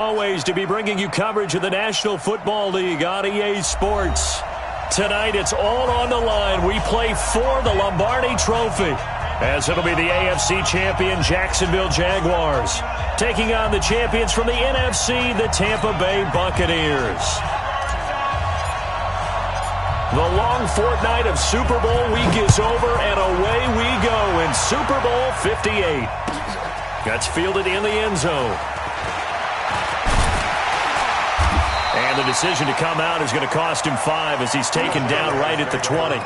Always to be bringing you coverage of the National Football League on EA Sports. Tonight, it's all on the line. We play for the Lombardi Trophy, as it'll be the AFC champion Jacksonville Jaguars taking on the champions from the NFC, the Tampa Bay Buccaneers. The long fortnight of Super Bowl week is over, and away we go in Super Bowl 58. That's fielded in the end zone. And the decision to come out is going to cost him 5 as he's taken down right at the 20.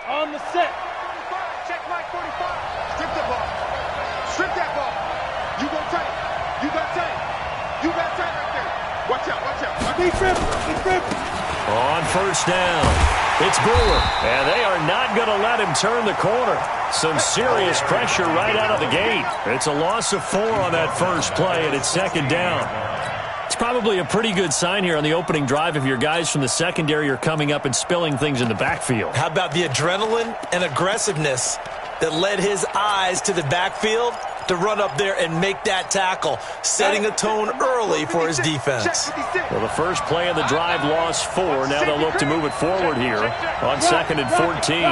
On the set. 45, check line 45. Strip the ball. Strip that ball. You go tight. You got tight. You got tight right there. Watch out, watch out. Be tripped. On first down, it's Brewer. And they are not going to let him turn the corner. Some serious pressure right out of the gate. It's a loss of 4 on that first play, and it's second down. It's probably a pretty good sign here on the opening drive if your guys from the secondary are coming up and spilling things in the backfield. How about the adrenaline and aggressiveness that led his eyes to the backfield to run up there and make that tackle, setting a tone early for his defense. Well, the first play of the drive lost 4. Now they'll look to move it forward here on 2nd and 14.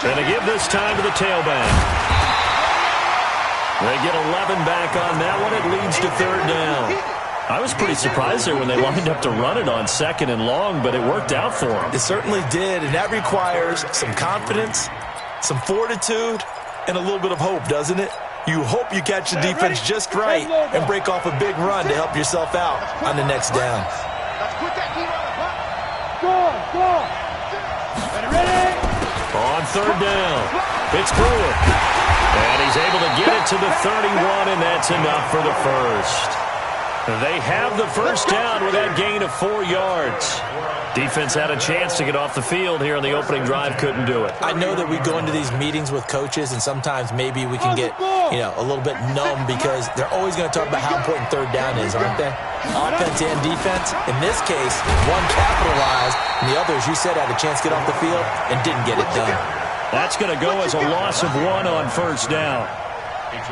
And they give this time to the tailback. They get 11 back on that one. It leads to 3rd down. I was pretty surprised there when they lined up to run it on 2nd and long, but it worked out for them. It certainly did, and that requires some confidence, some fortitude, and a little bit of hope, doesn't it? You hope you catch the defense just right and break off a big run to help yourself out on the next down. On 3rd down, it's Brewer. And he's able to get it to the 31, and that's enough for the first. They have the first down with that gain of 4 yards. Defense had a chance to get off the field here on the opening drive, couldn't do it. I know that we go into these meetings with coaches, and sometimes maybe we can get, a little bit numb because they're always going to talk about how important 3rd down is, aren't they? Offense and defense. In this case, one capitalized, and the other, as you said, had a chance to get off the field and didn't get it done. That's going to go as a loss of 1 on first down.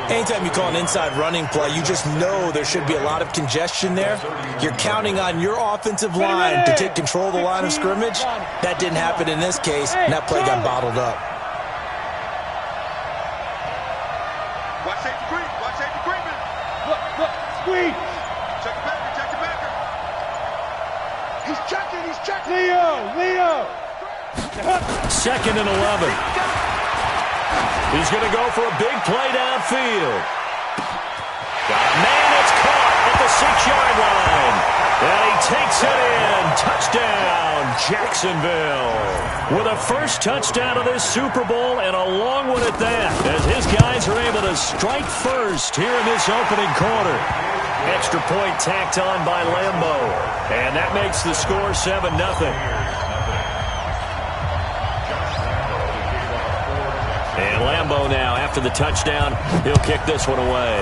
Anytime you call an inside running play, you just know there should be a lot of congestion there. You're counting on your offensive line to take control of the line of scrimmage. That didn't happen in this case, and that play got bottled up. Watch safety green. Watch safety green. Look, squeeze. Check the backer, check the backer. He's checking. Leo. 2nd and 11. He's going to go for a big play downfield. Got a man that's caught at the 6-yard line. And he takes it in. Touchdown, Jacksonville. With a first touchdown of this Super Bowl, and a long one at that, as his guys are able to strike first here in this opening quarter. Extra point tacked on by Lambo. And that makes the score 7-0. And Lambo now, after the touchdown, he'll kick this one away.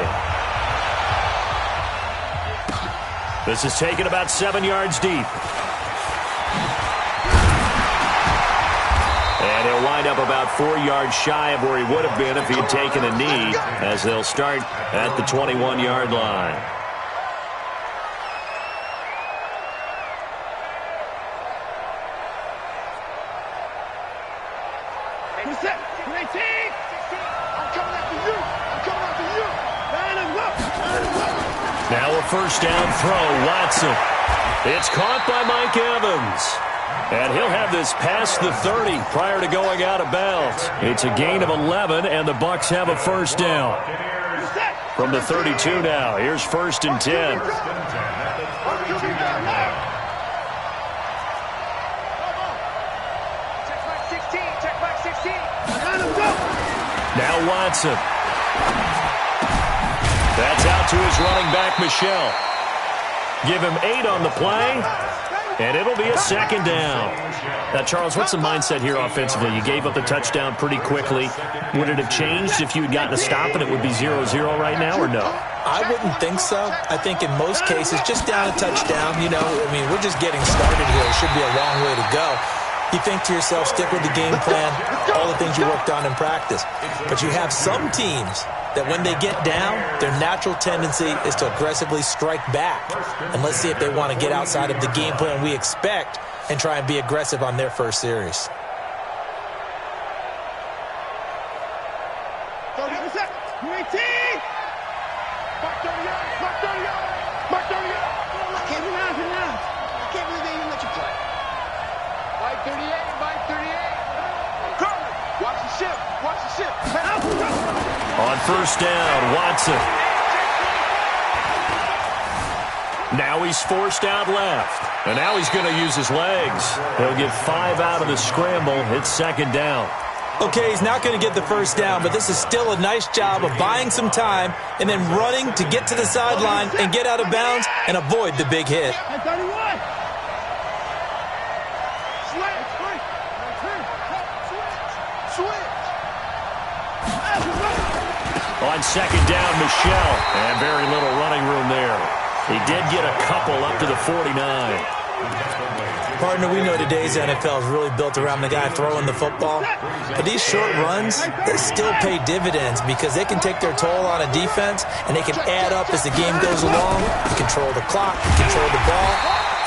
This is taken about 7 yards deep. And he'll wind up about 4 yards shy of where he would have been if he had taken a knee, as they'll start at the 21-yard line. Now a first down throw, Watson. It's caught by Mike Evans. And he'll have this past the 30 prior to going out of bounds. It's a gain of 11, and the Bucs have a first down. From the 32 now, here's 1st and 10. Now Watson. That's out to his running back, Michel. Give him 8 on the play. And it'll be a second down. Now, Charles, what's the mindset here offensively? You gave up the touchdown pretty quickly. Would it have changed if you had gotten a stop and it would be 0-0 right now, or no? I wouldn't think so. I think in most cases, just down a touchdown, you know, I mean, we're just getting started here. It should be a long way to go. You think to yourself, stick with the game plan, all the things you worked on in practice. But you have some teams that when they get down, their natural tendency is to aggressively strike back. And let's see if they want to get outside of the game plan we expect and try and be aggressive on their first series. 30 seconds. 18. Mark 30 yards. Mark 30 yards. Mark 30 yards. I can't believe they even let you play. Mike 38. Mike 38. Curry. Watch the ship. Watch the ship. On first down, Watson. Now he's forced out left. And now he's going to use his legs. He'll get 5 out of the scramble. It's second down. Okay, he's not going to get the first down, but this is still a nice job of buying some time and then running to get to the sideline and get out of bounds and avoid the big hit. 31. On second down, Michelle. And very little running room there. He did get a couple up to the 49. Partner, we know today's NFL is really built around the guy throwing the football. But these short runs, they still pay dividends because they can take their toll on a defense and they can add up as the game goes along. You control the clock, you control the ball,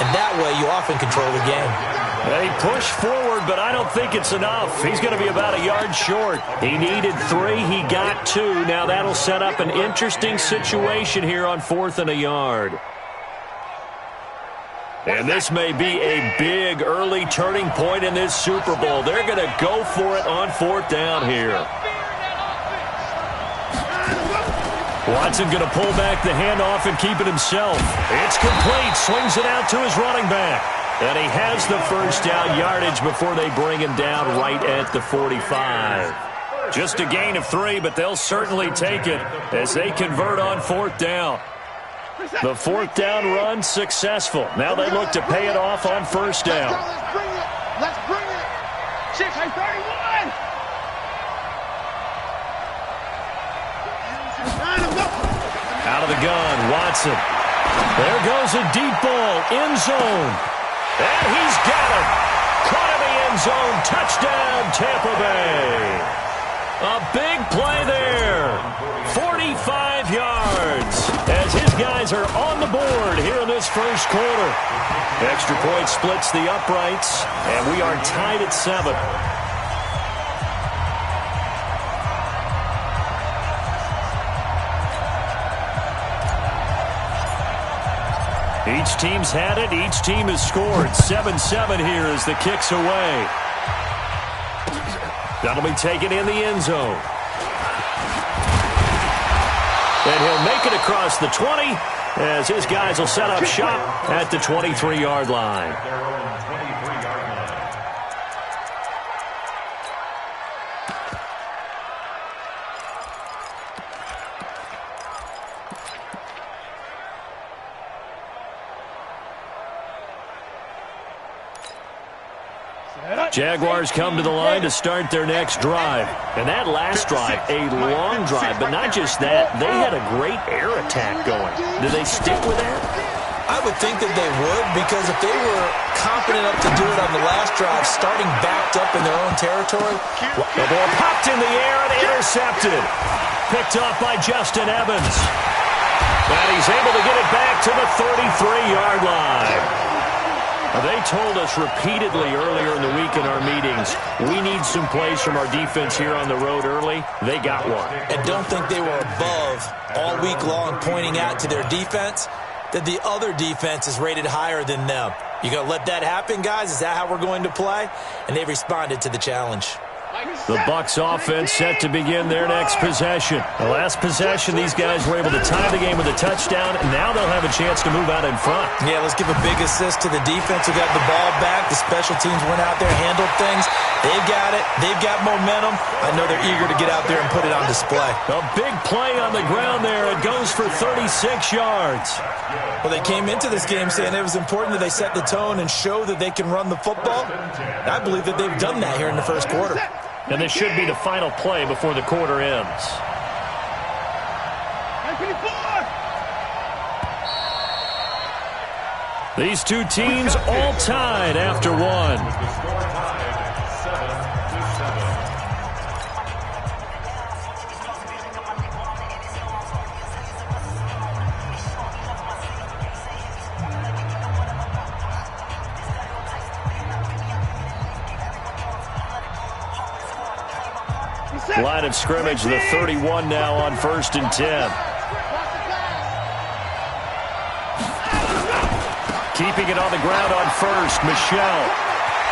and that way you often control the game. They push forward, but I don't think it's enough. He's going to be about a yard short. He needed 3. He got 2. Now that'll set up an interesting situation here on 4th and a yard. And this may be a big early turning point in this Super Bowl. They're going to go for it on 4th down here. Watson going to pull back the handoff and keep it himself. It's complete. Swings it out to his running back. And he has the first down yardage before they bring him down right at the 45. Just a gain of 3, but they'll certainly take it as they convert on 4th down. The 4th down run successful. Now they look to pay it off on first down. Let's bring it. 6-31. Out of the gun, Watson. There goes a deep ball, end zone. And he's got it. Caught in the end zone. Touchdown, Tampa Bay. A big play there. 45 yards as his guys are on the board here in this first quarter. Extra point splits the uprights, and we are tied at 7. Each team's had it. Each team has scored. 7-7 here as the kick's away. That'll be taken in the end zone. And he'll make it across the 20 as his guys will set up shop at the 23-yard line. Jaguars come to the line to start their next drive. And that last drive, a long drive, but not just that. They had a great air attack going. Do they stick with that? I would think that they would, because if they were confident enough to do it on the last drive, starting backed up in their own territory. The ball popped in the air and intercepted. Picked up by Justin Evans. And he's able to get it back to the 33-yard line. They told us repeatedly earlier in the week in our meetings, we need some plays from our defense here on the road early. They got one. And don't think they were above all week long pointing out to their defense that the other defense is rated higher than them. You going to let that happen, guys? Is that how we're going to play? And they responded to the challenge. The Bucs offense set to begin their next possession. The last possession, these guys were able to tie the game with a touchdown, and now they'll have a chance to move out in front. Yeah, let's give a big assist to the defense who got the ball back. The special teams went out there, handled things. They've got it. They've got momentum. I know they're eager to get out there and put it on display. A big play on the ground there. It goes for 36 yards. Well, they came into this game saying it was important that they set the tone and show that they can run the football. I believe that they've done that here in the first quarter. And this should be the final play before the quarter ends. These two teams all tied after one. Line of scrimmage, the 31 now on 1st and 10. Keeping it on the ground on 1st, Michelle.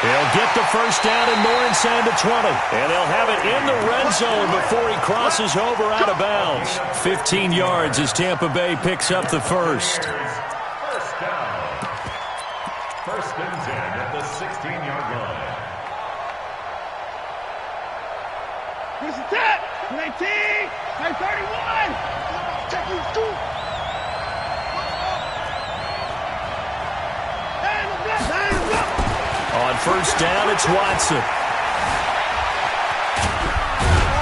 He'll get the first down and more inside the 20. And they'll have it in the red zone before he crosses over out of bounds. 15 yards as Tampa Bay picks up the first. First down. 1st and 10 at the 16-yard line. Who's the tap? 19, 31. Take you two. On 1st down, it's Watson.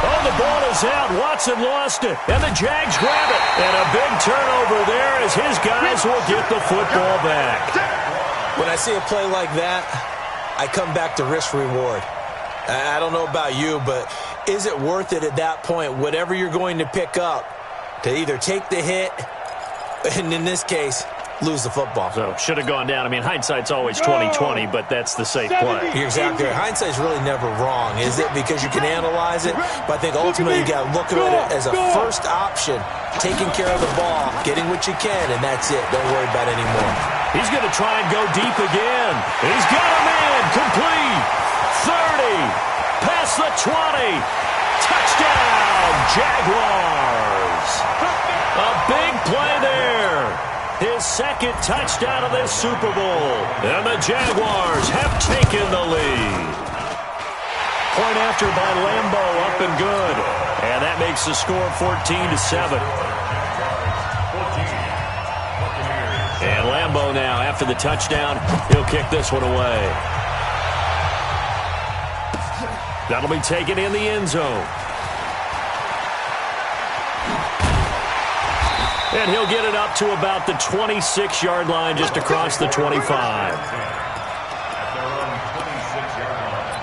Oh, the ball is out. Watson lost it, and the Jags grab it. And a big turnover there as his guys will get the football back. When I see a play like that, I come back to risk-reward. I don't know about you, but is it worth it at that point, whatever you're going to pick up, to either take the hit, and in this case, lose the football? So, should have gone down. I mean, hindsight's always 20/20, but that's the safe play. You're exactly right. Hindsight's really never wrong, is it? Because you can analyze it, but I think ultimately you got to look at it as a first option, taking care of the ball, getting what you can, and that's it. Don't worry about it anymore. He's going to try and go deep again. He's got a man. Complete. 30. Past the 20. Touchdown, Jaguars. A big play there. His second touchdown of this Super Bowl. And the Jaguars have taken the lead. Point after by Lambo, up and good. And that makes the score 14-7. And Lambo now, after the touchdown, he'll kick this one away. That'll be taken in the end zone. And he'll get it up to about the 26-yard line, just across the 25. At their own 26-yard line.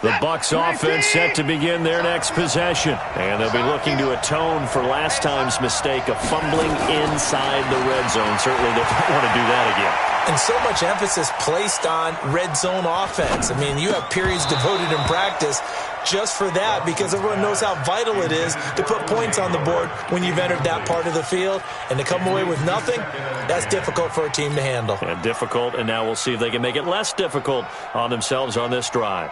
The Bucs offense set to begin their next possession. And they'll be looking to atone for last time's mistake of fumbling inside the red zone. Certainly they don't want to do that again. And so much emphasis placed on red zone offense. I mean, you have periods devoted in practice just for that, because everyone knows how vital it is to put points on the board when you've entered that part of the field. And to come away with nothing, that's difficult for a team to handle. And difficult, and now we'll see if they can make it less difficult on themselves on this drive.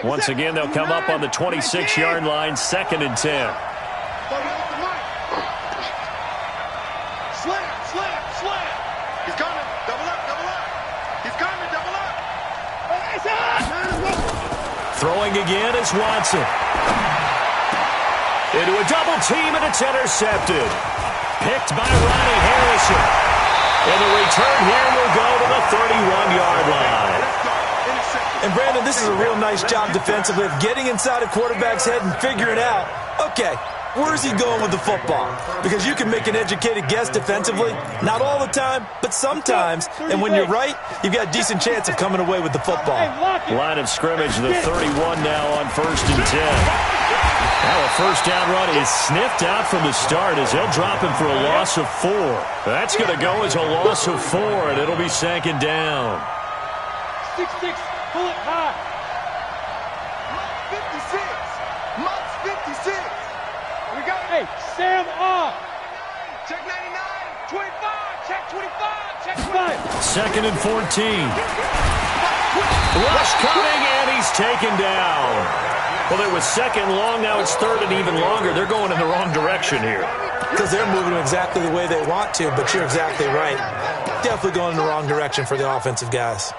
Once again, they'll come up on the 26-yard line, 2nd and 10. Slam. He's coming. Double up. He's coming. Double up. Throwing again is Watson. Into a double team, and it's intercepted. Picked by Ronnie Harrison. And the return here will go to the 31-yard line. And, Brandon, this is a real nice job defensively of getting inside a quarterback's head and figuring out, okay, where's he going with the football? Because you can make an educated guess defensively, not all the time, but sometimes. And when you're right, you've got a decent chance of coming away with the football. Line of scrimmage, the 31 now on 1st and 10. Now a first down run is sniffed out from the start as they'll drop him for a loss of 4. That's going to go as a loss of 4, and it'll be 2nd down. 6'6", pull it high. Much 56. We got it. Hey, Sam off. Check 99. 25. Check 25. Check 25. 2nd and 14. Rush coming, and he's taken down. Well, it was 2nd long. Now it's 3rd and even longer. They're going in the wrong direction here. Because they're moving exactly the way they want to, but you're exactly right. Definitely going in the wrong direction for the offensive guys.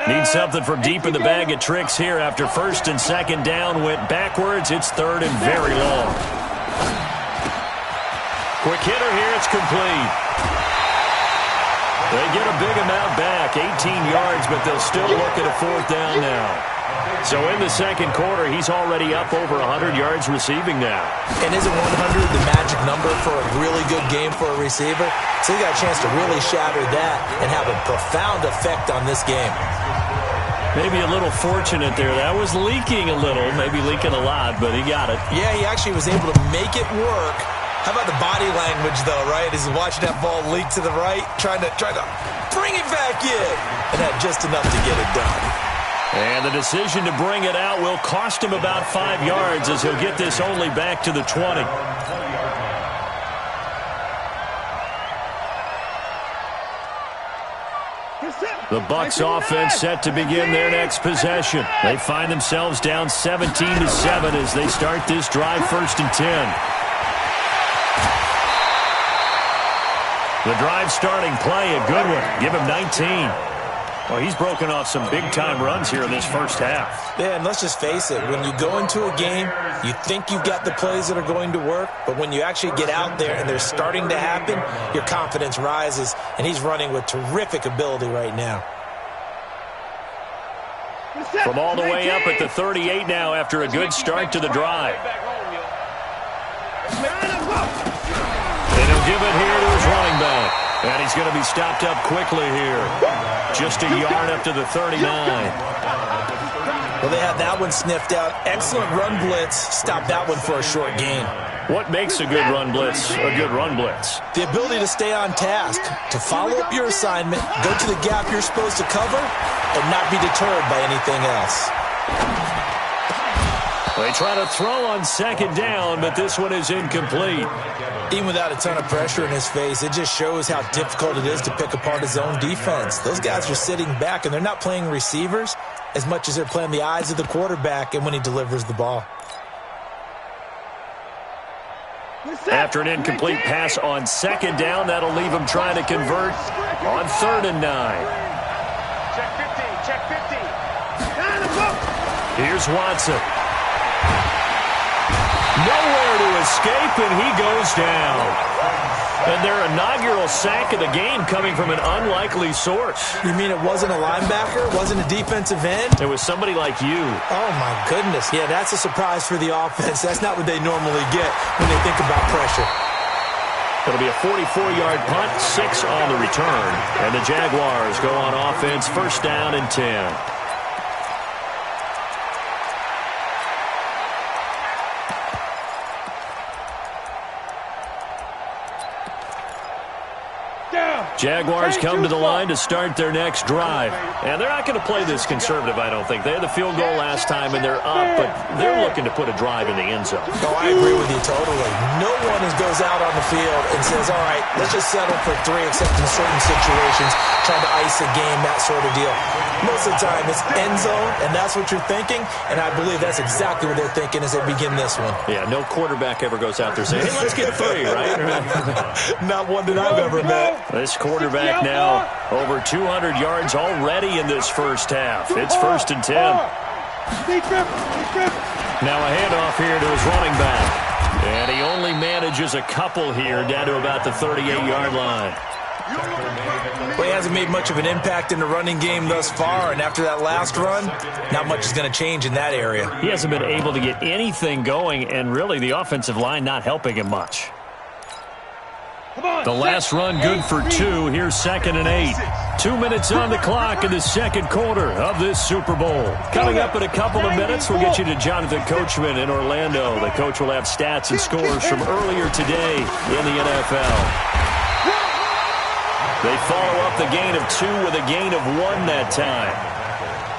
Need something from deep in the bag of tricks here after 1st and 2nd down went backwards. It's 3rd and very long. Quick hitter here. It's complete. They get a big amount back, 18 yards, but they'll still look at a 4th down now. So in the 2nd quarter, he's already up over 100 yards receiving now. And isn't 100 the magic number for a really good game for a receiver? So he got a chance to really shatter that and have a profound effect on this game. Maybe a little fortunate there. That was leaking a little, maybe leaking a lot, but he got it. Yeah, he actually was able to make it work. How about the body language, though, right? He's watching that ball leak to the right, trying to bring it back in, and had just enough to get it done. And the decision to bring it out will cost him about 5 yards as he'll get this only back to the 20. The Bucs offense set to begin their next possession. They find themselves down 17-7 as they start this drive 1st and 10. The drive starting play, a good one. Give him 19. Well, he's broken off some big-time runs here in this first half. Yeah, and let's just face it. When you go into a game, you think you've got the plays that are going to work, but when you actually get out there and they're starting to happen, your confidence rises, and he's running with terrific ability right now. From all the way up at the 38 now after a good start to the drive. And he'll give it here to his running back. And he's going to be stopped up quickly here. Just a yard up to the 39. Well, they had that one sniffed out. Excellent run blitz. Stop that one for a short gain. What makes a good run blitz a good run blitz? The ability to stay on task, to follow up your assignment, go to the gap you're supposed to cover, and not be deterred by anything else. They try to throw on 2nd down, but this one is incomplete. Even without a ton of pressure in his face, it just shows how difficult it is to pick apart his own defense. Those guys are sitting back, and they're not playing receivers as much as they're playing the eyes of the quarterback and when he delivers the ball. After an incomplete pass on 2nd down, that'll leave him trying to convert on 3rd and 9. Check 50. Check 50. Here's Watson. Nowhere to escape, and he goes down. And their inaugural sack of the game coming from an unlikely source. You mean it wasn't a linebacker? Wasn't a defensive end? It was somebody like you. Oh, my goodness. Yeah, that's a surprise for the offense. That's not what they normally get when they think about pressure. It'll be a 44-yard punt, 6 on the return. And the Jaguars go on offense, 1st down and 10. Jaguars come to the line to start their next drive. And they're not going to play this conservative, I don't think. They had the field goal last time, and they're up, but they're looking to put a drive in the end zone. No, I agree with you totally. No one goes out on the field and says, all right, let's just settle for 3, except in certain situations, trying to ice a game, that sort of deal. Most of the time, it's end zone, and that's what you're thinking, and I believe that's exactly what they're thinking as they begin this one. Yeah, no quarterback ever goes out there saying, hey, let's get 3, right? Not one that I've ever met. This quarterback now over 200 yards already in this first half. It's 1st and 10. Now a handoff here to his running back. And he only manages a couple here down to about the 38-yard line. Well, he hasn't made much of an impact in the running game thus far, and after that last run, not much is going to change in that area. He hasn't been able to get anything going, and really the offensive line not helping him much. The last run good for 2. Here's 2nd and 8. 2 minutes on the clock in the second quarter of this Super Bowl. Coming up in a couple of minutes, we'll get you to Jonathan Coachman in Orlando. The coach will have stats and scores from earlier today in the NFL. They follow up the gain of 2 with a gain of 1 that time.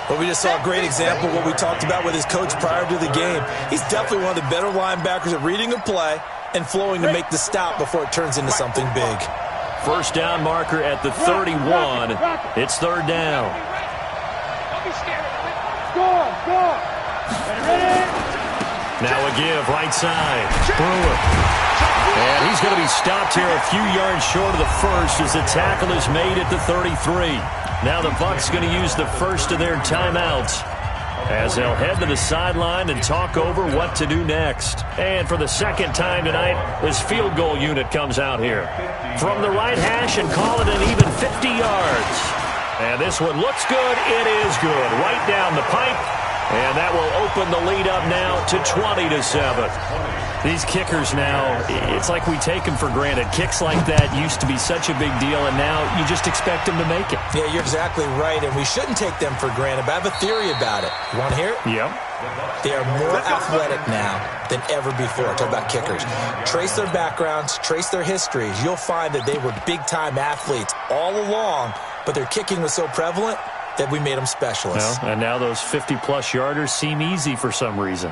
Well, we just saw a great example of what we talked about with his coach prior to the game. He's definitely one of the better linebackers at reading a play and flowing to make the stop before it turns into something big. First down marker at the 31. It's third down. Now a give, right side. Brewer. And he's going to be stopped here a few yards short of the first as the tackle is made at the 33. Now the Bucs going to use the first of their timeouts as they'll head to the sideline and talk over what to do next. And for the second time tonight, this field goal unit comes out here from the right hash and call it an even 50 yards. And this one looks good. It is good. Right down the pipe. And that will open the lead up now to 20-7. These kickers now, it's like we take them for granted. Kicks like that used to be such a big deal, and now you just expect them to make it. Yeah, you're exactly right, and we shouldn't take them for granted, but I have a theory about it. You want to hear it? Yep. They are more athletic now than ever before. Talk about kickers. Trace their backgrounds, trace their histories. You'll find that they were big-time athletes all along, but their kicking was so prevalent that we made them specialists. Well, and now those 50-plus yarders seem easy for some reason.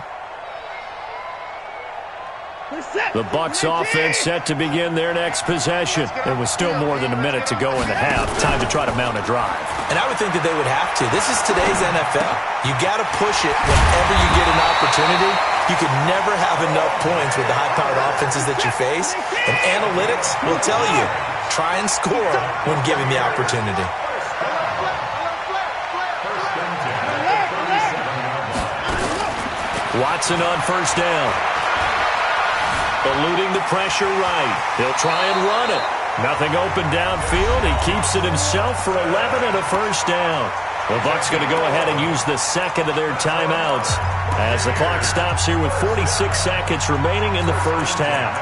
The Bucs offense set to begin their next possession. It was still more than a minute to go in the half. Time to try to mount a drive. And I would think that they would have to. This is today's NFL. You got to push it whenever you get an opportunity. You can never have enough points with the high-powered offenses that you face. And analytics will tell you, try and score when given the opportunity. Watson on first down. Eluding the pressure right. He'll try and run it. Nothing open downfield. He keeps it himself for 11 and a first down. The Bucs going to go ahead and use the second of their timeouts as the clock stops here with 46 seconds remaining in the first half.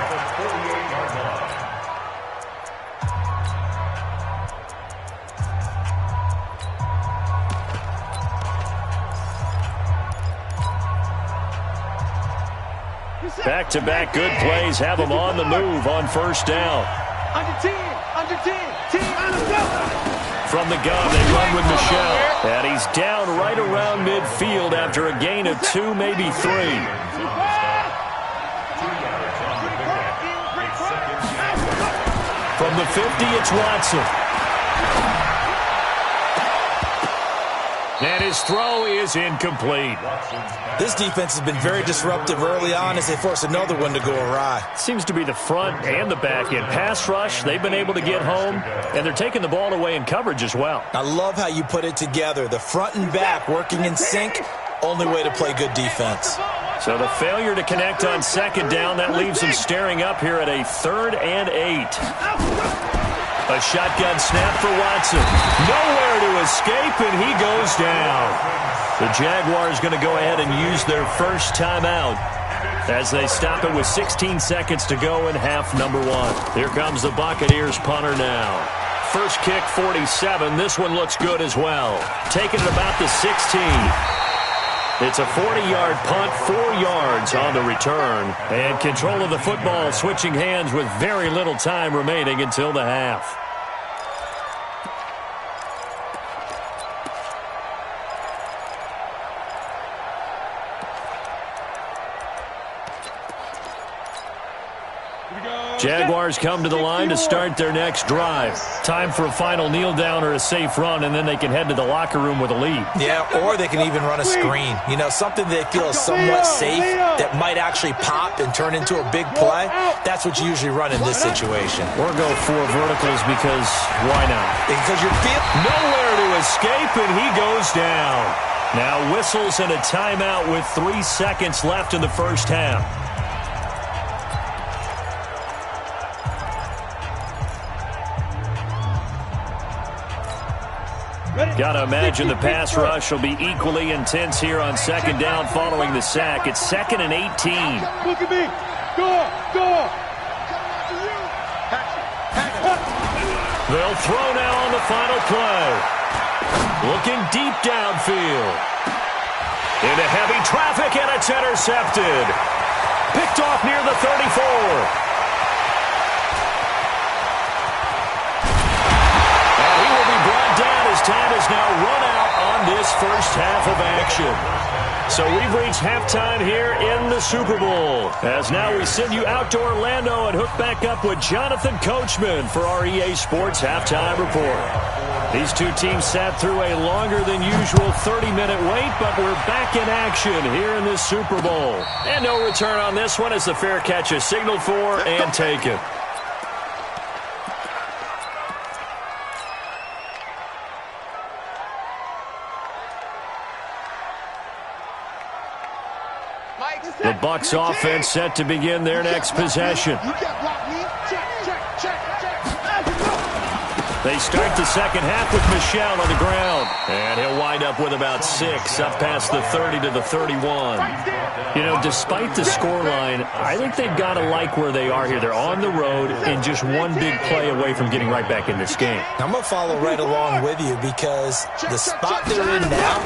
Back-to-back good plays have them on the move on first down. Under 10, 10, From the gun, they run with Michelle. And he's down right around midfield after a gain of 2, maybe 3. From the 50, it's Watson. And his throw is incomplete. This defense has been very disruptive early on as they force another one to go awry. Seems to be the front and the back end. Pass rush, they've been able to get home, and they're taking the ball away in coverage as well. I love how you put it together. The front and back working in sync, only way to play good defense. So the failure to connect on second down, that leaves them staring up here at a 3rd and 8. A shotgun snap for Watson. Nowhere to escape, and he goes down. The Jaguars going to go ahead and use their first timeout as they stop it with 16 seconds to go in half number 1. Here comes the Buccaneers punter now. First kick, 47. This one looks good as well. Taking it about the 16. It's a 40-yard punt, 4 yards on the return. And control of the football switching hands with very little time remaining until the half. Jaguars come to the line to start their next drive. Time for a final kneel down or a safe run, and then they can head to the locker room with a lead. Yeah, or they can even run a screen. You know, something they feel is somewhat safe that might actually pop and turn into a big play. That's what you usually run in this situation. Or go 4 verticals because why not? Because you're nowhere to escape, and he goes down. Now whistles and a timeout with 3 seconds left in the first half. Got to imagine the pass rush will be equally intense here on second down following the sack. It's 2nd and 18. Look at me. Go. They'll throw now on the final play. Looking deep downfield. Into heavy traffic, and it's intercepted. Picked off near the 34. And he will be brought down as time is now run out on this first half of action. So we've reached halftime here in the Super Bowl. As now we send you out to Orlando and hook back up with Jonathan Coachman for our EA Sports Halftime Report. These two teams sat through a longer than usual 30-minute wait, but we're back in action here in this Super Bowl. And no return on this one as the fair catch is signaled for and taken. The Bucs offense set to begin their next possession. They start the second half with Michel on the ground. And he'll wind up with about 6, up past the 30 to the 31. You know, despite the scoreline, I think they've got to like where they are here. They're on the road and just one big play away from getting right back in this game. I'm going to follow right along with you because the spot they're in now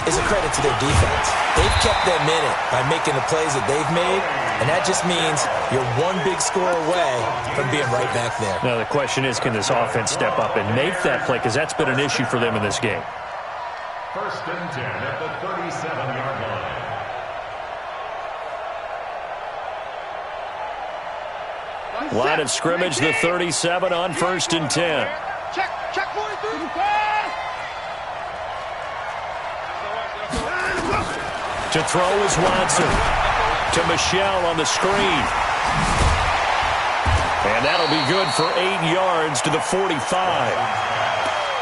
is a credit to their defense. They've kept them in it by making the plays that they've made, and that just means you're one big score away from being right back there. Now, the question is, can this offense step up and make that play? Because that's been an issue for them in this game. 1st and 10 at the 37-yard line. Line of scrimmage, the 37 on 1st and 10. Check 43. To throw is Watson. To Michel on the screen. And that'll be good for 8 yards to the 45.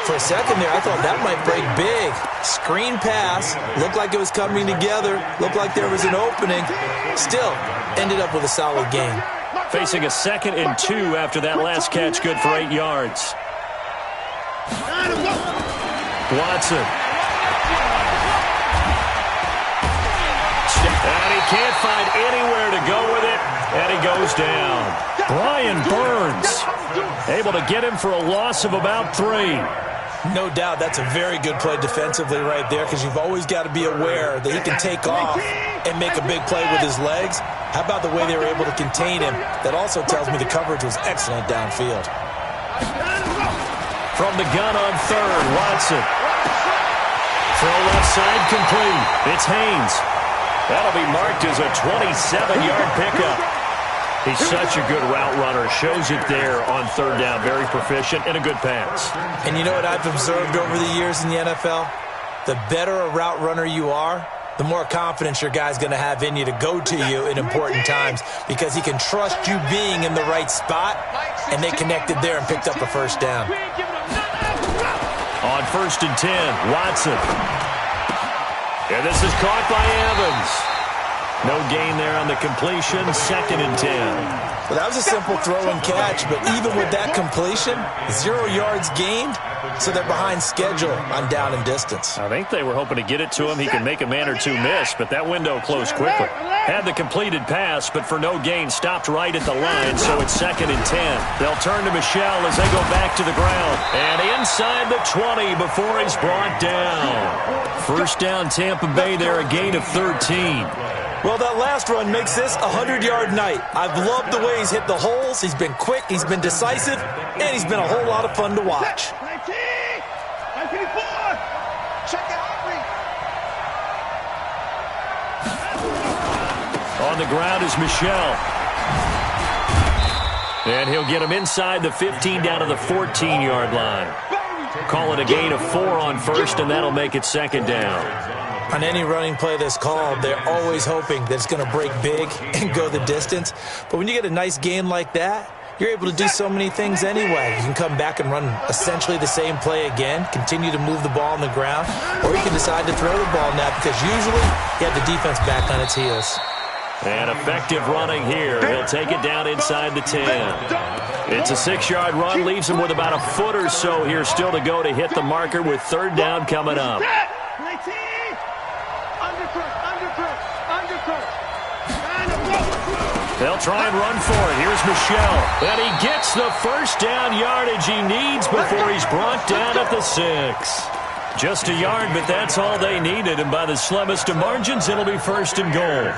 For a second there, I thought that might break big. Screen pass. Looked like it was coming together. Looked like there was an opening. Still, ended up with a solid gain. Facing a 2nd and 2 after that last catch, good for 8 yards. Watson. And he can't find anywhere to go with it, and he goes down. Brian Burns able to get him for a loss of about 3. No doubt that's a very good play defensively right there because you've always got to be aware that he can take off and make a big play with his legs. How about the way they were able to contain him? That also tells me the coverage was excellent downfield. From the gun on 3rd, Watson. Throw left side complete. It's Haynes. That'll be marked as a 27-yard pickup. He's such a good route runner. Shows it there on 3rd down. Very proficient and a good pass. And you know what I've observed over the years in the NFL? The better a route runner you are, the more confidence your guy's going to have in you to go to you in important times because he can trust you being in the right spot, and they connected there and picked up a 1st down. On 1st and 10, Watson. And this is caught by Evans. No gain there on the completion, 2nd and 10. Well, that was a simple throw and catch, but even with that completion, 0 yards gained, so they're behind schedule on down and distance. I think they were hoping to get it to him. He can make a man or two miss, but that window closed quickly. Had the completed pass, but for no gain, stopped right at the line, so it's 2nd and 10. They'll turn to Michel as they go back to the ground. And inside the 20 before he's brought down. 1st down, Tampa Bay there, a gain of 13. Well, that last run makes this a 100-yard night. I've loved the way he's hit the holes. He's been quick, he's been decisive, and he's been a whole lot of fun to watch. 19, 94. Check it out. On the ground is Michel. And he'll get him inside the 15 down to the 14-yard line. Call it a gain of 4 on 1st, and that'll make it 2nd down. On any running play that's called, they're always hoping that it's going to break big and go the distance. But when you get a nice gain like that, you're able to do so many things anyway. You can come back and run essentially the same play again, continue to move the ball on the ground, or you can decide to throw the ball now because usually you have the defense back on its heels. And effective running here. He'll take it down inside the 10. It's a 6-yard run, leaves him with about a foot or so here still to go to hit the marker with 3rd down coming up. 19. Undercut. They'll try and run for it. Here's Michelle. And he gets the first down yardage he needs before he's brought down at the 6. Just a yard, but that's all they needed. And by the slimmest of margins, it'll be first and goal.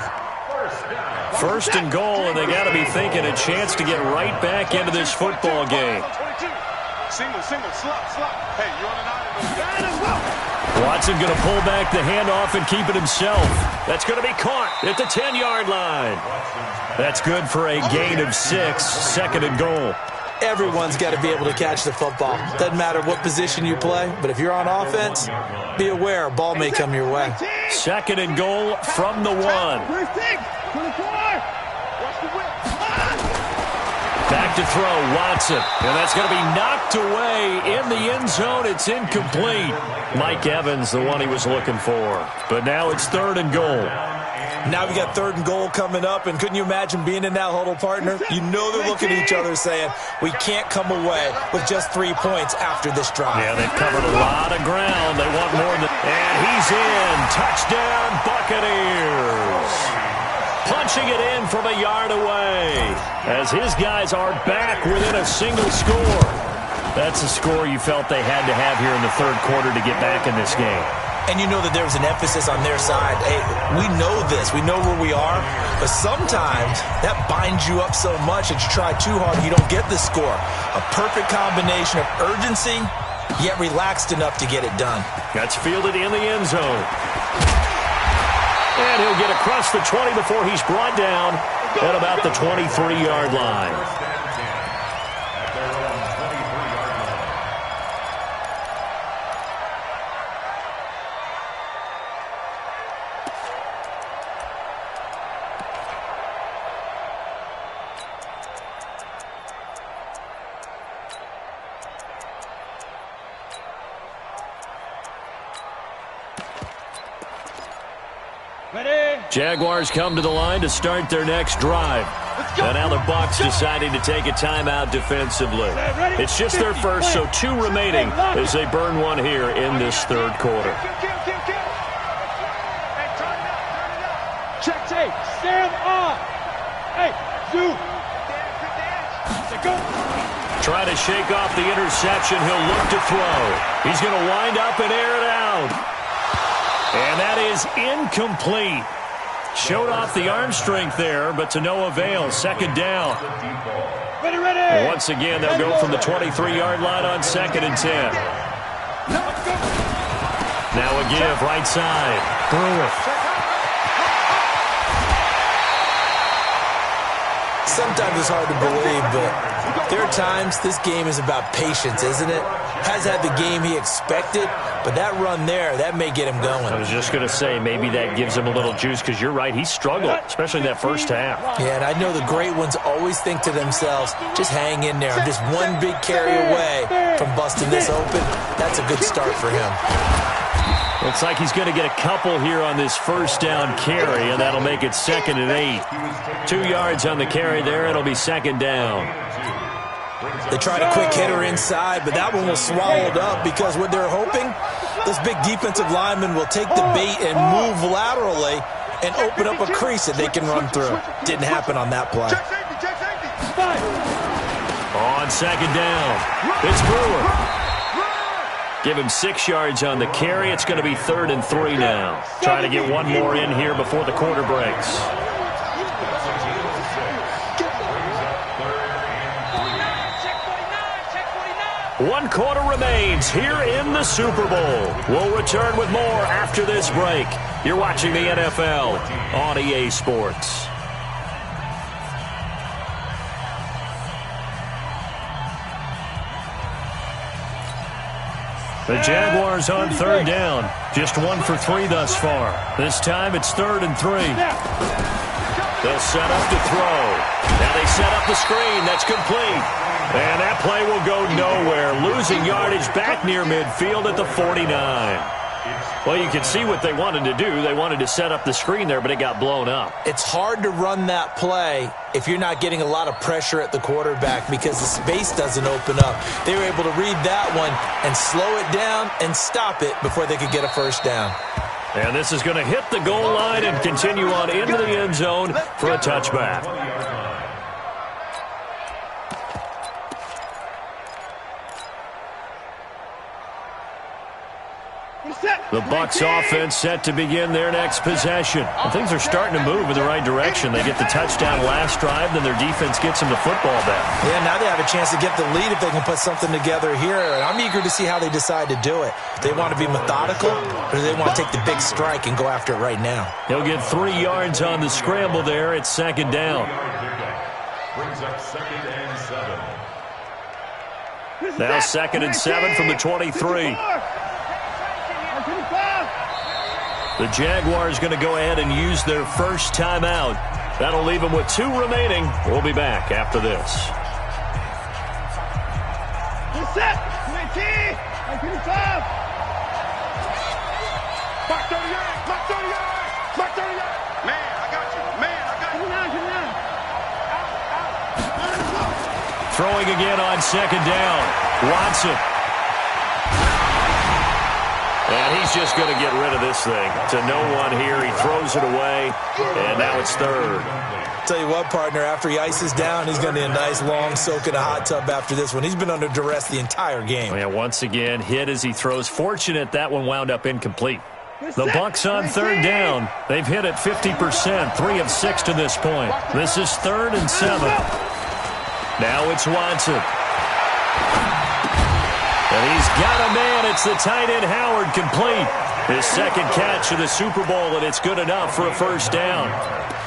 First and goal, and they got to be thinking a chance to get right back into this football game. Single, slot. Hey, you're on an Watson going to pull back the handoff and keep it himself. That's going to be caught at the 10-yard line. That's good for a gain of 6, second and goal. Everyone's got to be able to catch the football. Doesn't matter what position you play, but if you're on offense, be aware a ball may come your way. Second and goal from the 1. Back to throw, Watson. And that's going to be knocked away in the end zone. It's incomplete. Mike Evans, the one he was looking for. But now it's third and goal. Now we got third and goal coming up, and couldn't you imagine being in that huddle, partner? You know they're looking at each other saying, we can't come away with just 3 points after this drive. Yeah, they've covered a lot of ground. They want more than... And he's in. Touchdown, Buccaneers. Punching it in from a yard away as his guys are back within a single score. That's a score you felt they had to have here in the third quarter to get back in this game. And you know that there was an emphasis on their side. Hey, we know this. We know where we are. But sometimes that binds you up so much that you try too hard, you don't get the score. A perfect combination of urgency, yet relaxed enough to get it done. That's fielded in the end zone. And he'll get across the 20 before he's brought down at about the 23-yard line. Jaguars come to the line to start their next drive. And now the Bucs deciding to take a timeout defensively. It's just their first, so 2 remaining as they burn one here in this third quarter. Check tape. Stand on. Hey, Zoo. Go. Try to shake off the interception. He'll look to throw. He's going to wind up and air it out. And that is incomplete. Showed off the arm strength there, but to no avail. Second down. Ready. Once again, they'll go from the 23-yard line on second and 10. Now a give, right side. Brewer. Sometimes it's hard to believe, but there are times this game is about patience, isn't it? Has had the game he expected, but that run there, that may get him going. I was just going to say, maybe that gives him a little juice, because you're right, he struggled, especially in that first half. Yeah, and I know the great ones always think to themselves, just hang in there. I'm just one big carry away from busting this open. That's a good start for him. Looks like he's going to get a couple here on this first down carry, and that'll make it second and 8. 2 yards on the carry there. It'll be second down. They tried a quick hitter inside, but that one was swallowed up because what they're hoping, those big defensive linemen will take the bait and move laterally and open up a crease that they can run through. Didn't happen on that play. On second down, it's Brewer. Give him 6 yards on the carry. It's going to be third and 3 now. Trying to get one more in here before the quarter breaks. One quarter remains here in the Super Bowl. We'll return with more after this break. You're watching the NFL on EA Sports. The Jaguars on third down. Just 1 for 3 thus far. This time it's third and 3. They'll set up to throw. Now they set up the screen. That's complete. And that play will go nowhere. Losing yardage back near midfield at the 49. Well, you can see what they wanted to do. They wanted to set up the screen there, but it got blown up. It's hard to run that play if you're not getting a lot of pressure at the quarterback because the space doesn't open up. They were able to read that one and slow it down and stop it before they could get a first down. And this is going to hit the goal line and continue on into the end zone for a touchback. The Bucs offense set to begin their next possession. And things are starting to move in the right direction. They get the touchdown last drive, then their defense gets them the football back. Yeah, now they have a chance to get the lead if they can put something together here. And I'm eager to see how they decide to do it. They want to be methodical, or do they want to take the big strike and go after it right now? He'll get 3 yards on the scramble there. It's second down. Brings up 2nd and 7. Now 2nd and 7 from the 23. The Jaguars going to go ahead and use their first timeout. That'll leave them with 2 remaining. We'll be back after this. Set. 19. 25. Mark 38. Mark 38. Mark 38. Man, I got you. Man, I got you. Throwing again on second down. Watson. And he's just going to get rid of this thing to no one here. He throws it away, and now it's third. Tell you what, partner, after he ices down, he's going to need a nice long soak in a hot tub after this one. He's been under duress the entire game. Yeah, once again, hit as he throws. Fortunate that one wound up incomplete. The Bucs on third down. They've hit it 50%, 3 of 6 to this point. This is 3rd and 7. Now it's Watson. And he's got a man. It's the tight end Howard, complete. His second catch of the Super Bowl, and it's good enough for a first down.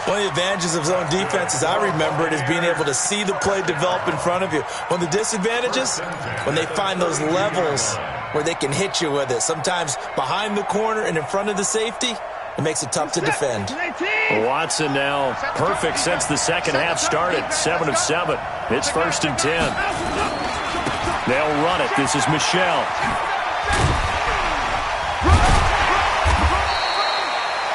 One of the advantages of zone defense, as I remember it, is being able to see the play develop in front of you. One of the disadvantages, when they find those levels where they can hit you with it, sometimes behind the corner and in front of the safety, it makes it tough to defend. Watson now perfect since the second half started, 7 of 7. It's 1st and 10. They'll run it. This is Michel.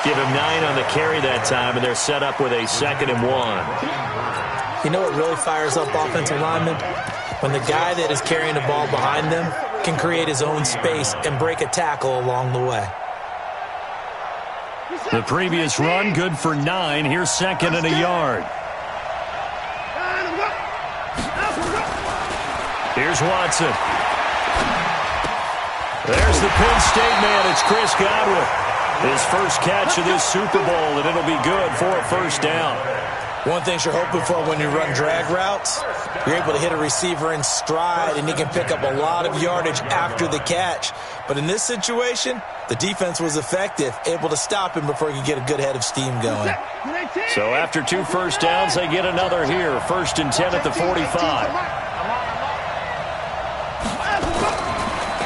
Give him 9 on the carry that time, and they're set up with a 2nd and 1. You know what really fires up offensive linemen? When the guy that is carrying the ball behind them can create his own space and break a tackle along the way. The previous run, good for 9. Here's 2nd and a yard. Here's Watson. There's the Penn State man. It's Chris Godwin. His first catch of this Super Bowl, and it'll be good for a first down. One thing you're hoping for when you run drag routes, you're able to hit a receiver in stride, and he can pick up a lot of yardage after the catch. But in this situation, the defense was effective, able to stop him before he could get a good head of steam going. So after 2 first downs, they get another here. 1st and 10 at the 45.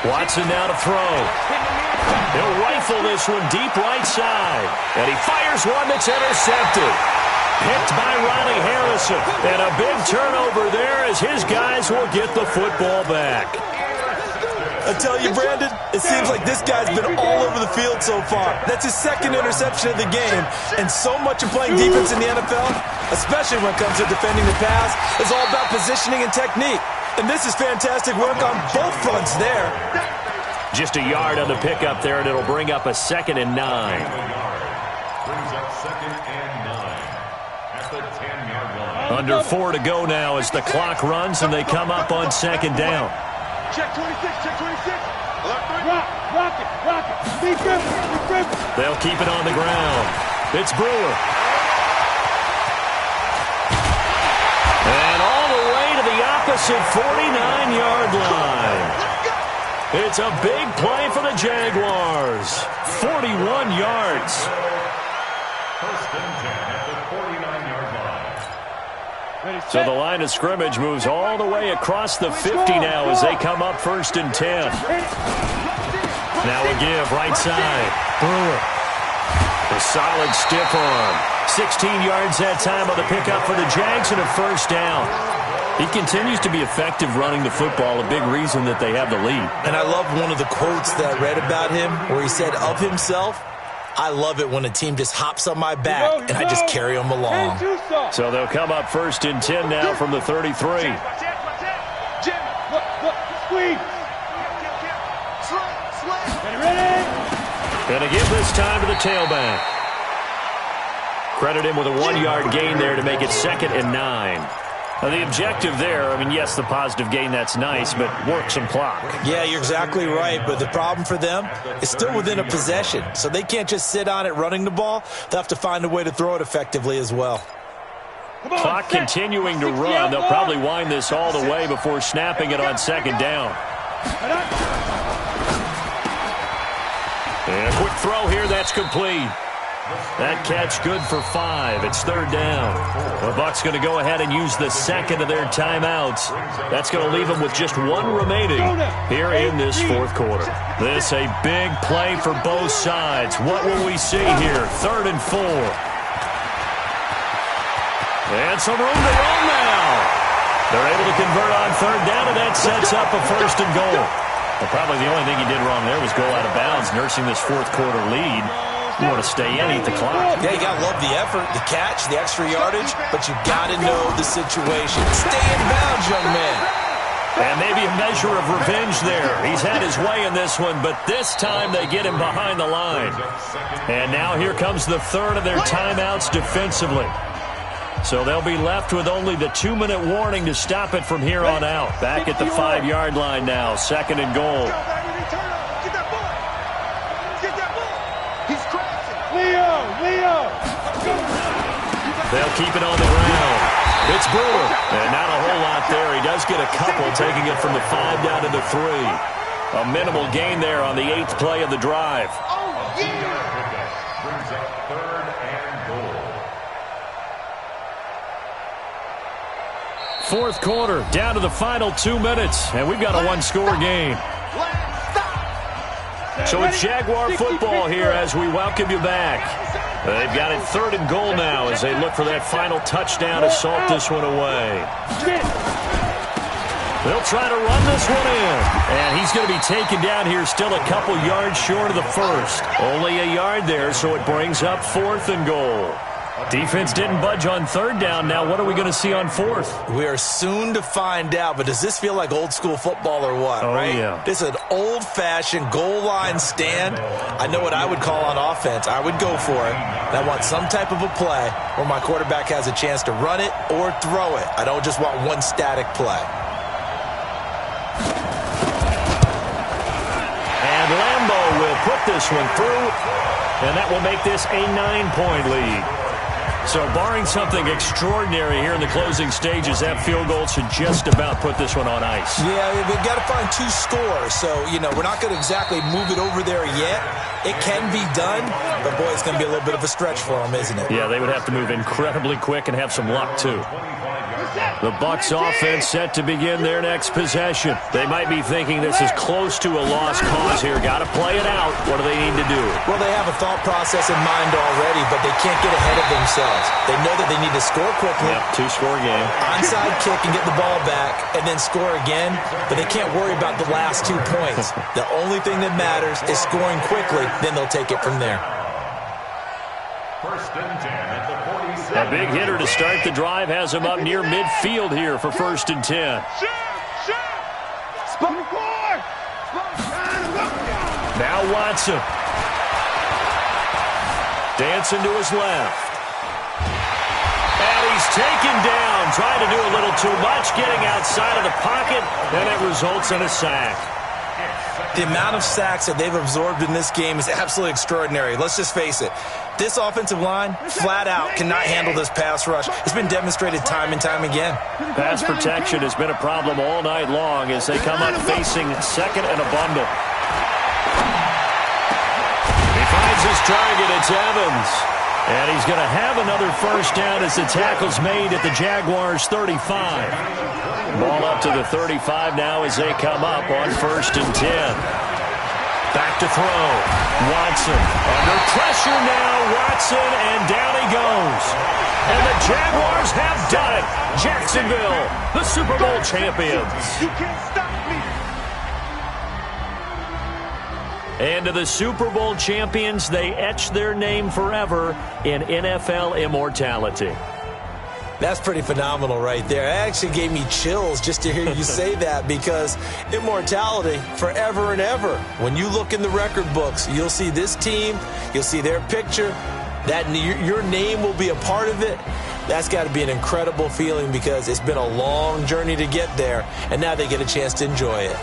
Watson now to throw. He'll rifle this one deep right side. And he fires one that's intercepted. Picked by Ronnie Harrison. And a big turnover there as his guys will get the football back. I tell you, Brandon, it seems like this guy's been all over the field so far. That's his 2nd interception of the game. And so much of playing defense in the NFL, especially when it comes to defending the pass, is all about positioning and technique. And this is fantastic work on both fronts there. Just a yard on the pickup there, and it'll bring up a 2nd and 9. Brings up 2nd and 9 at the 10-yard line. Under 4 to go now as the clock runs, and they come up on 2nd down. Check 26, check 26. Rock it. Be careful. They'll keep it on the ground. It's Brewer. And all the way to the opposite 49-yard line. It's a big play for the Jaguars. 41 yards. 1st and 10 at the 49-yard line. So the line of scrimmage moves all the way across the 50 now as they come up 1st and 10. Now a give right side. Brewer. A solid stiff arm. 16 yards that time on the pickup for the Jags and a first down. He continues to be effective running the football, a big reason that they have the lead. And I love one of the quotes that I read about him where he said of himself, I love it when a team just hops on my back and I just carry them along. So they'll come up 1st and 10 now from the 33. Squeeze. Ready? Going to give this time to the tailback. Credit him with a 1-yard gain there to make it 2nd and 9. Now, the objective there, I mean, yes, the positive gain, that's nice, but work some clock. Yeah, you're exactly right, but the problem for them is still within a possession, so they can't just sit on it running the ball. They'll have to find a way to throw it effectively as well. Clock continuing to run. They'll probably wind this all the way before snapping it on 2nd down. And a quick throw here, that's complete. That catch good for 5. It's 3rd down. The Bucs going to go ahead and use the 2nd of their timeouts. That's going to leave them with just 1 remaining here in this 4th quarter. This a big play for both sides. What will we see here? 3rd and 4. And some room to run now. They're able to convert on 3rd down, and that sets up a 1st and goal. Well, probably the only thing he did wrong there was go out of bounds, nursing this 4th quarter lead. You want to stay in, eat the clock. Yeah, you got to love the effort, the catch, the extra yardage, but you got to know the situation. Stay in bounds, young man. And maybe a measure of revenge there. He's had his way in this one, but this time they get him behind the line. And now here comes the 3rd of their timeouts defensively. So they'll be left with only the 2-minute warning to stop it from here on out. Back at the 5-yard line now, 2nd and goal. They'll keep it on the ground. It's Brewer. And not a whole lot there. He does get a couple, taking it from the 5 down to the 3. A minimal gain there on the 8th play of the drive. Brings up 3rd and goal. 4th quarter, down to the final 2 minutes, and we've got a 1-score game. So it's Jaguar football here as we welcome you back. They've got it 3rd and goal now as they look for that final touchdown to salt this one away. They'll try to run this one in. And he's going to be taken down here still a couple yards short of the 1st. Only a yard there, so it brings up 4th and goal. Defense didn't budge on 3rd down. Now what are we going to see on 4th? We are soon to find out, but does this feel like old school football or what, right? Yeah. This is an old-fashioned goal line stand. I know what I would call on offense. I would go for it. And I want some type of a play where my quarterback has a chance to run it or throw it. I don't just want one static play. And Lambeau will put this one through, and that will make this a 9-point lead. So barring something extraordinary here in the closing stages, that field goal should just about put this one on ice. Yeah, we've got to find 2 scores. So, we're not going to exactly move it over there yet. It can be done, but, boy, it's going to be a little bit of a stretch for them, isn't it? Yeah, they would have to move incredibly quick and have some luck, too. The Bucs offense set to begin their next possession. They might be thinking this is close to a lost cause here. Got to play it out. What do they need to do? Well, they have a thought process in mind already, but they can't get ahead of themselves. They know that they need to score quickly. Yep, 2-score game. Onside kick and get the ball back and then score again, but they can't worry about the last 2 points. The only thing that matters is scoring quickly, then they'll take it from there. 1st and 10 at the 47. A big hitter to start the drive has him up near midfield here for 1st and 10. Now Watson. Dancing to his left. And he's taken down, trying to do a little too much, getting outside of the pocket, and it results in a sack. The amount of sacks that they've absorbed in this game is absolutely extraordinary. Let's just face it. This offensive line, flat out, cannot handle this pass rush. It's been demonstrated time and time again. Pass protection has been a problem all night long as they come up facing 2nd and a bundle. He finds his target. It's Evans. And he's going to have another 1st down as the tackle's made at the Jaguars' 35. Ball up to the 35 now as they come up on 1st and 10. Back to throw. Watson under pressure now. Watson, and down he goes. And the Jaguars have done it. Jacksonville, the Super Bowl champions. You can't stop me. And to the Super Bowl champions, they etch their name forever in NFL immortality. That's pretty phenomenal right there. It actually gave me chills just to hear you say that, because immortality forever and ever. When you look in the record books, you'll see this team, you'll see their picture, that your name will be a part of it. That's got to be an incredible feeling, because it's been a long journey to get there, and now they get a chance to enjoy it.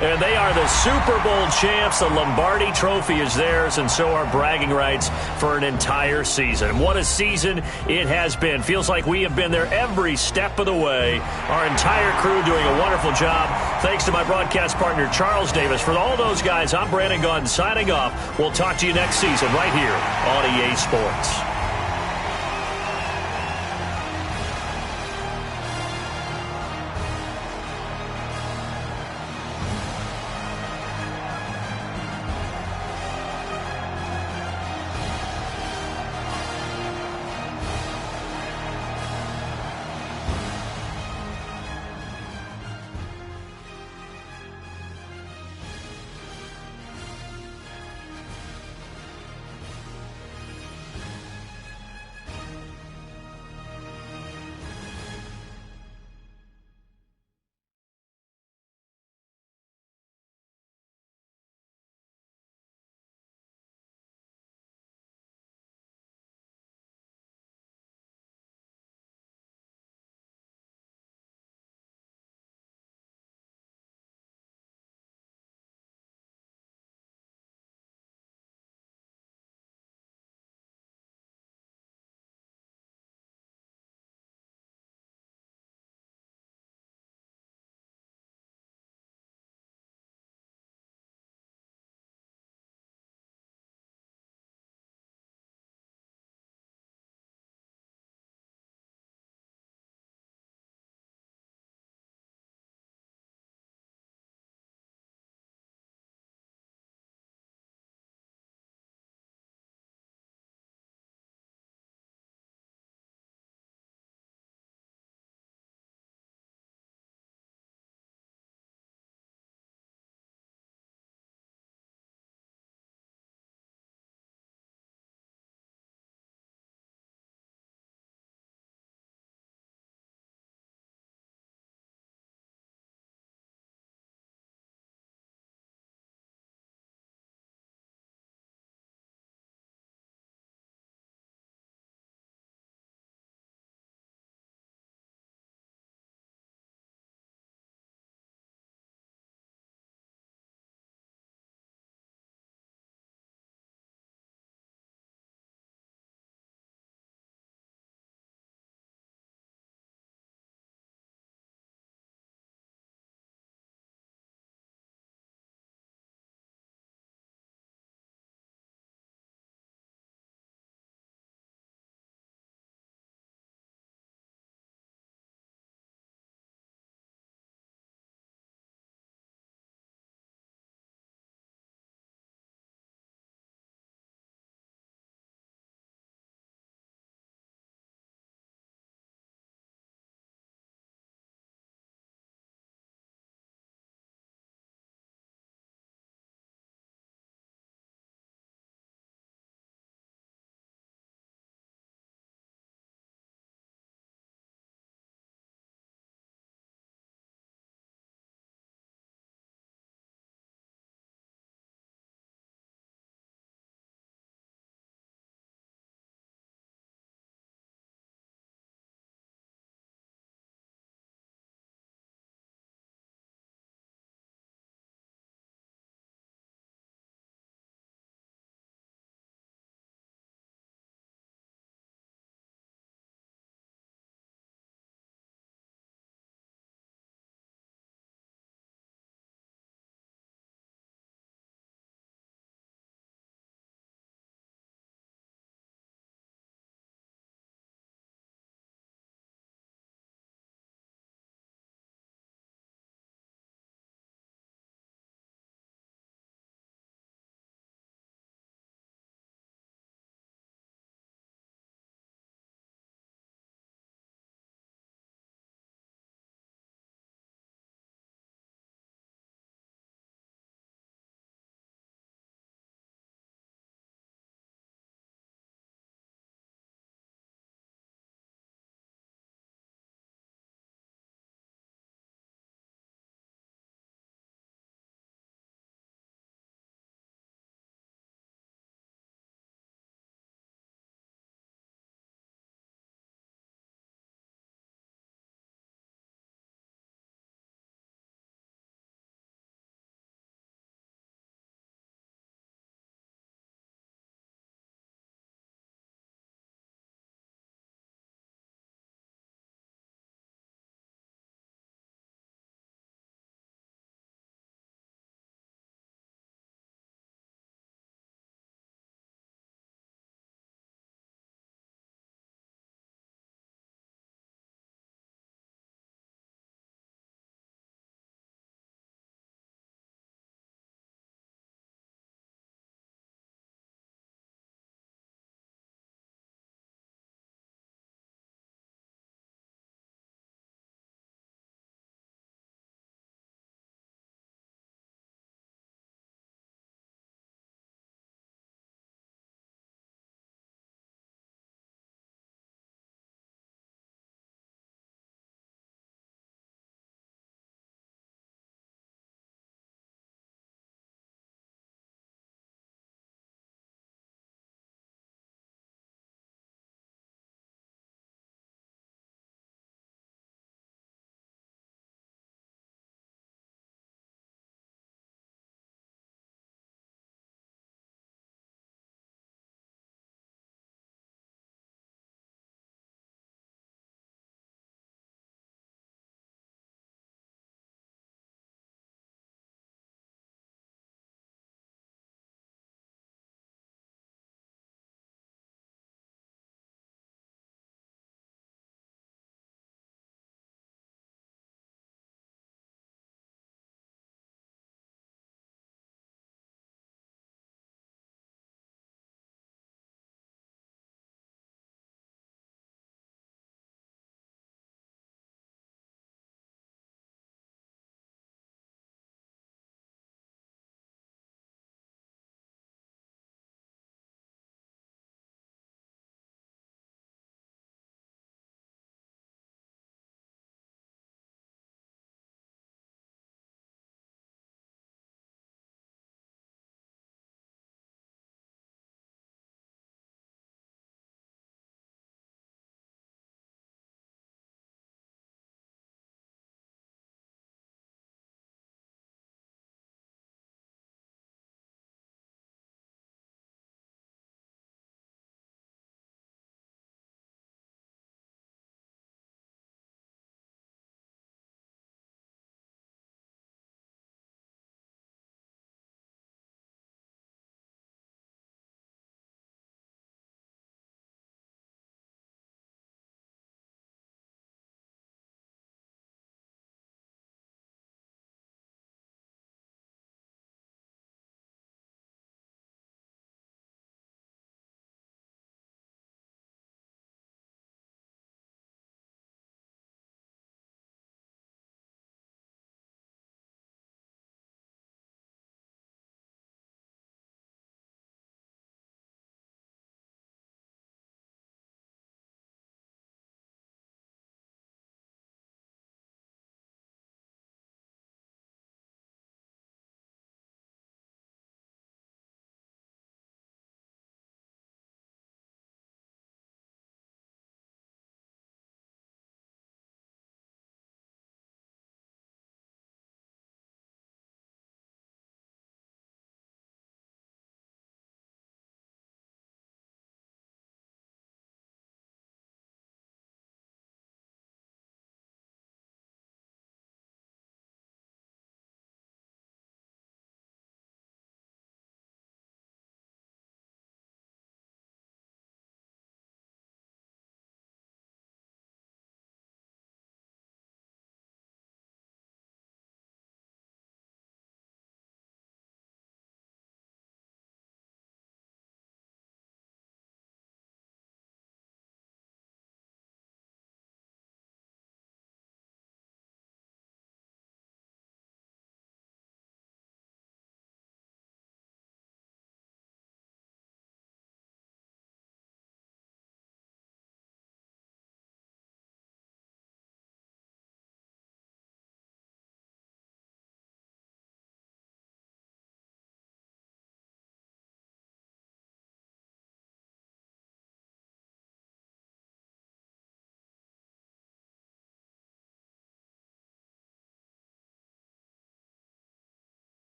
And they are the Super Bowl champs. The Lombardi Trophy is theirs, and so are bragging rights for an entire season. What a season it has been. Feels like we have been there every step of the way. Our entire crew doing a wonderful job. Thanks to my broadcast partner, Charles Davis. For all those guys, I'm Brandon Gaudin signing off. We'll talk to you next season right here on EA Sports.